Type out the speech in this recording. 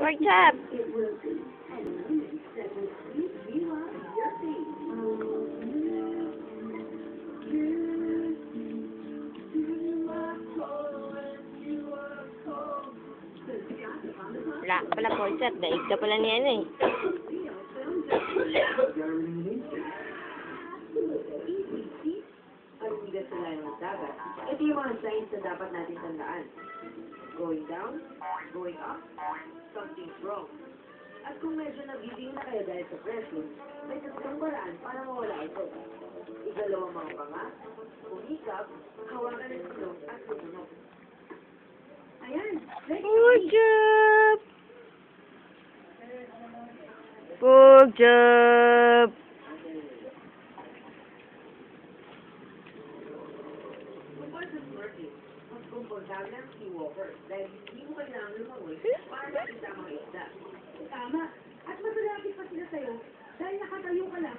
Pork chop. Wala pala pork chop. Daig ka pala niya eh. Pagbigas sa layo ng dagat. Ito yung mga signs na dapat natin tandaan. Going down, going up, something's wrong. At kung medyo nagiging na kayo dahil sa pressure, may sasagang paraan para mawala ito. Igalaw ang mga panga, umikap, hawakan ng silong at susunod. Ayan, let's Pork chop! Pork chop! mas komportable ang seawalker dahil hindi mo kailangan lumangoy para makita mga isda. Tama. At mas malapit pa sila sa'yo dahil nakatayo ka lang